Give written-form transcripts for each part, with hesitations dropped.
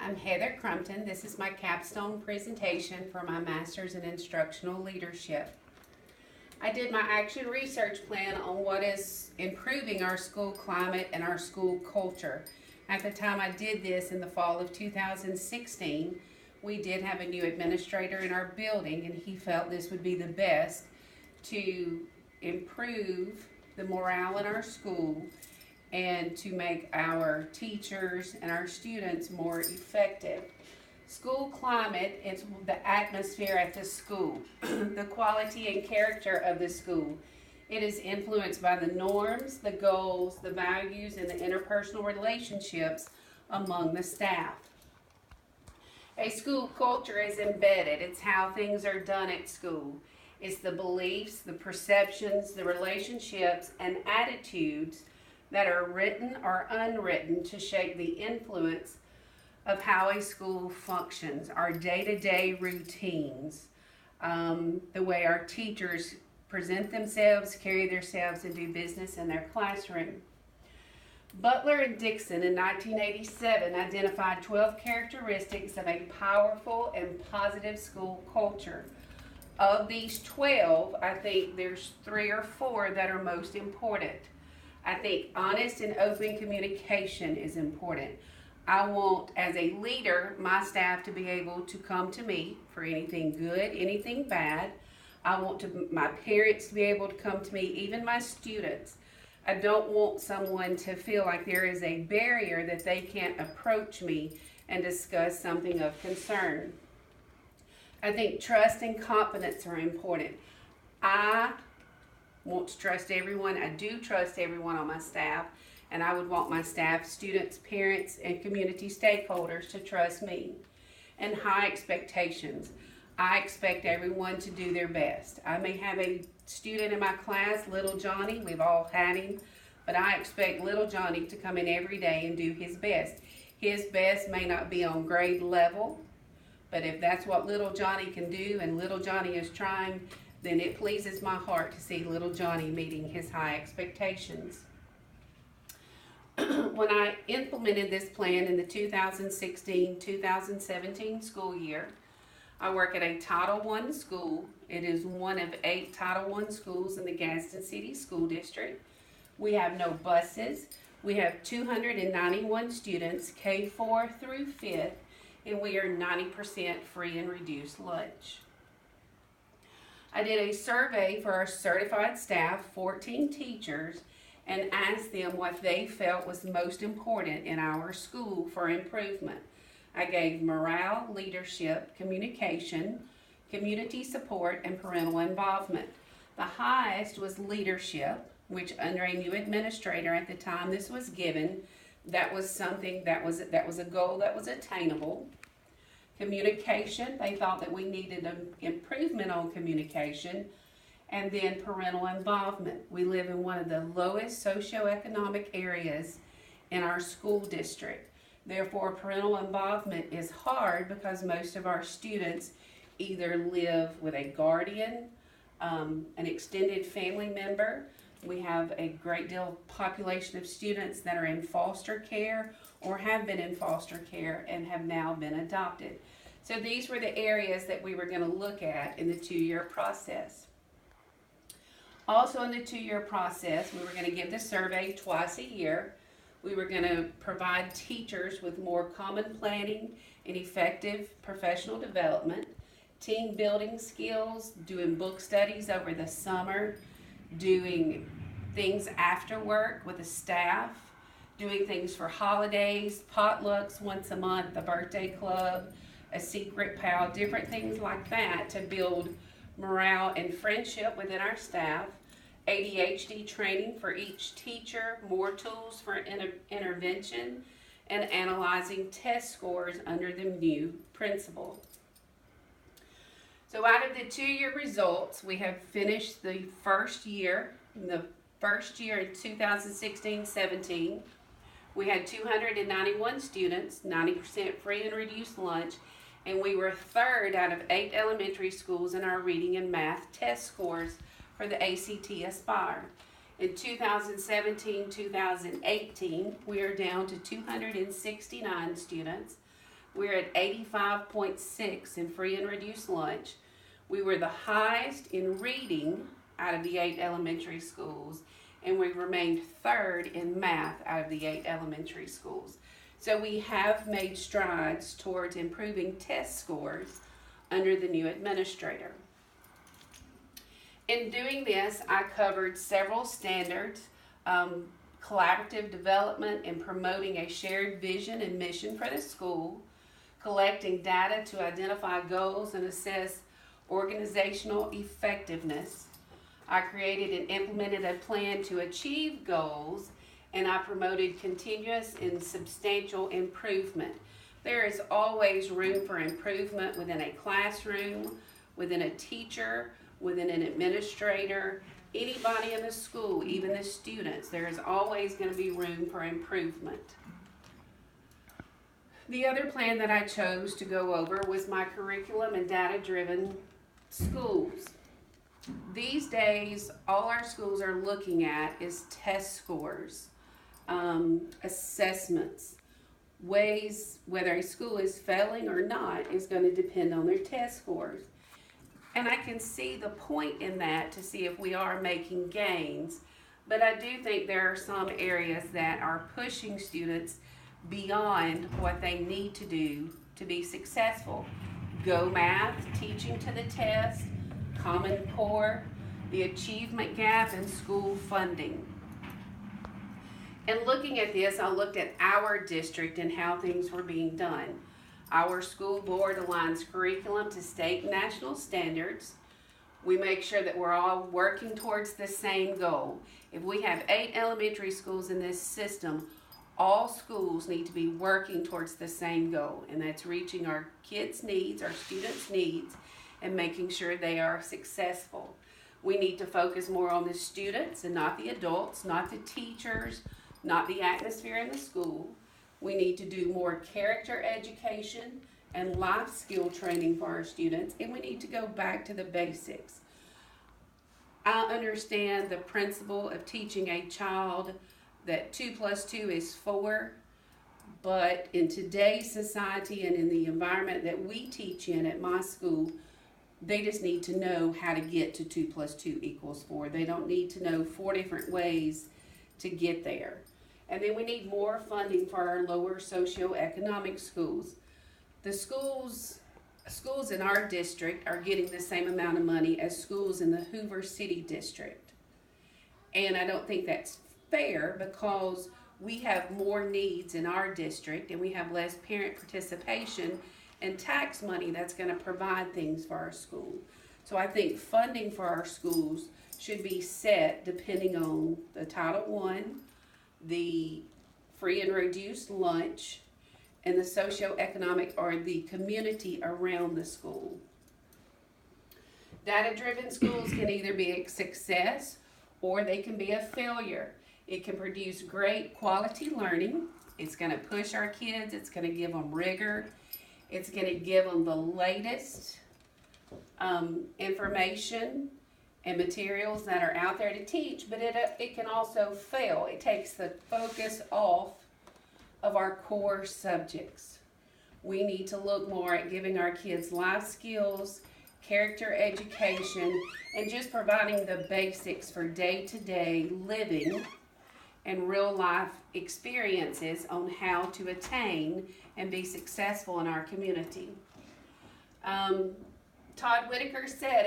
I'm Heather Crumpton. This is my capstone presentation for my Master's in Instructional Leadership. I did my action research plan on what is improving our school climate and our school culture. At the time I did this in the fall of 2016, we did have a new administrator in our building, and he felt this would be the best to improve the morale in our school and to make our teachers and our students more effective. School climate is the atmosphere at the school, the quality and character of the school. It is influenced by the norms, the goals, the values, and the interpersonal relationships among the staff. A school culture is embedded. It's how things are done at school. It's the beliefs, the perceptions, the relationships, and attitudes that are written or unwritten to shape the influence of how a school functions, our day-to-day routines, the way our teachers present themselves, carry themselves, and do business in their classroom. Butler and Dixon in 1987 identified 12 characteristics of a powerful and positive school culture. Of these 12, I think there's 3 or 4 that are most important. I think honest and open communication is important. I want, as a leader, my staff to be able to come to me for anything good, anything bad. I want my parents to be able to come to me, even my students. I don't want someone to feel like there is a barrier that they can't approach me and discuss something of concern. I think trust and confidence are important. I want to trust everyone. I do trust everyone on my staff, and I would want my staff, students, parents, and community stakeholders to trust me. And high expectations. I expect everyone to do their best. I may have a student in my class, little Johnny, we've all had him, but I expect little Johnny to come in every day and do his best. His best may not be on grade level, but if that's what little Johnny can do and little Johnny is trying, then it pleases my heart to see little Johnny meeting his high expectations. When I implemented this plan in the 2016-2017 school year, I work at a Title I school. It is one of 8 Title I schools in the Gaston City School District. We have no buses. We have 291 students, K-4 through 5th, and we are 90% free and reduced lunch. I did a survey for our certified staff, 14 teachers, and asked them what they felt was most important in our school for improvement. I gave morale, leadership, communication, community support, and parental involvement. The highest was leadership, which under a new administrator at the time this was given, that was something that was a goal that was attainable. Communication, they thought that we needed an improvement on communication. And then parental involvement. We live in one of the lowest socioeconomic areas in our school district. Therefore, parental involvement is hard because most of our students either live with a guardian, an extended family member. We have a great deal of population of students that are in foster care or have been in foster care and have now been adopted. So these were the areas that we were going to look at in the 2-year process. Also in the 2-year process, we were going to give the survey twice a year. We were going to provide teachers with more common planning and effective professional development, team building skills, doing book studies over the summer, doing things after work with the staff, doing things for holidays, potlucks once a month, a birthday club, a secret pal, different things like that to build morale and friendship within our staff. ADHD training for each teacher, more tools for intervention, and analyzing test scores under the new principal. So out of the 2-year results, we have finished the first year. In the first year in 2016-17, we had 291 students, 90% free and reduced lunch, and we were 3rd out of 8 elementary schools in our reading and math test scores for the ACT Aspire. In 2017-2018, we are down to 269 students, We're at 85.6 in free and reduced lunch. We were the highest in reading out of the 8 elementary schools, and we remained third in math out of the 8 elementary schools. So we have made strides towards improving test scores under the new administrator. In doing this, I covered several standards, collaborative development and promoting a shared vision and mission for the school, collecting data to identify goals and assess organizational effectiveness. I created and implemented a plan to achieve goals, and I promoted continuous and substantial improvement. There is always room for improvement within a classroom, within a teacher, within an administrator, anybody in the school, even the students. There is always going to be room for improvement. The other plan that I chose to go over was my curriculum and data-driven schools. These days, all our schools are looking at is test scores, assessments, ways whether a school is failing or not is going to depend on their test scores. And I can see the point in that to see if we are making gains, but I do think there are some areas that are pushing students beyond what they need to do to be successful. Go Math, teaching to the test, Common Core, the achievement gap, and school funding. And looking at this, I looked at our district and how things were being done. Our school board aligns curriculum to state and national standards. We make sure that we're all working towards the same goal. If we have 8 elementary schools in this system, all schools need to be working towards the same goal, and that's reaching our kids' needs, our students' needs, and making sure they are successful. We need to focus more on the students and not the adults, not the teachers, not the atmosphere in the school. We need to do more character education and life skill training for our students, and we need to go back to the basics. I understand the principle of teaching a child that 2 + 2 is 4, but in today's society and in the environment that we teach in at my school, they just need to know how to get to 2 + 2 = 4. They don't need to know 4 different ways to get there. And then we need more funding for our lower socioeconomic schools. The schools in our district are getting the same amount of money as schools in the Hoover City district. And I don't think that's fair because we have more needs in our district and we have less parent participation and tax money that's going to provide things for our school. So I think funding for our schools should be set depending on the Title I, the free and reduced lunch, and the socioeconomic or the community around the school. Data-driven schools can either be a success or they can be a failure. It can produce great quality learning. It's going to push our kids. It's going to give them rigor. It's going to give them the latest information and materials that are out there to teach, but it can also fail. It takes the focus off of our core subjects. We need to look more at giving our kids life skills, character education, and just providing the basics for day-to-day living and real-life experiences on how to attain and be successful in our community. Todd Whitaker said,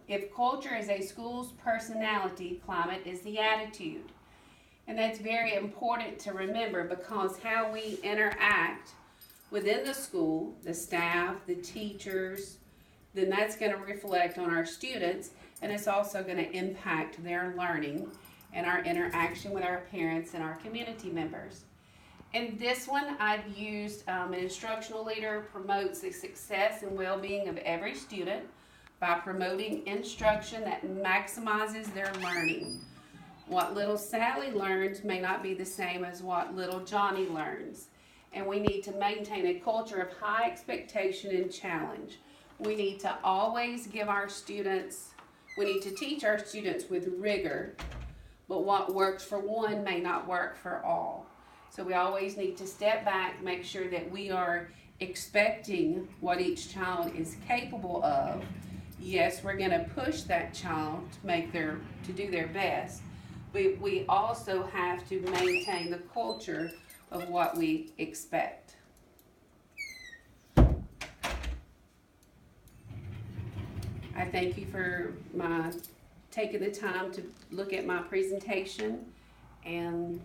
if culture is a school's personality, climate is the attitude. And that's very important to remember because how we interact within the school, the staff, the teachers, then that's going to reflect on our students, and it's also going to impact their learning and our interaction with our parents and our community members. In this one, I've used an instructional leader promotes the success and well-being of every student by promoting instruction that maximizes their learning. What little Sally learns may not be the same as what little Johnny learns. And we need to maintain a culture of high expectation and challenge. We need to always give our students, we need to teach our students with rigor, but what works for one may not work for all. So we always need to step back, make sure that we are expecting what each child is capable of. Yes, we're gonna push that child to do their best, but we also have to maintain the culture of what we expect. I thank you for taking the time to look at my presentation, and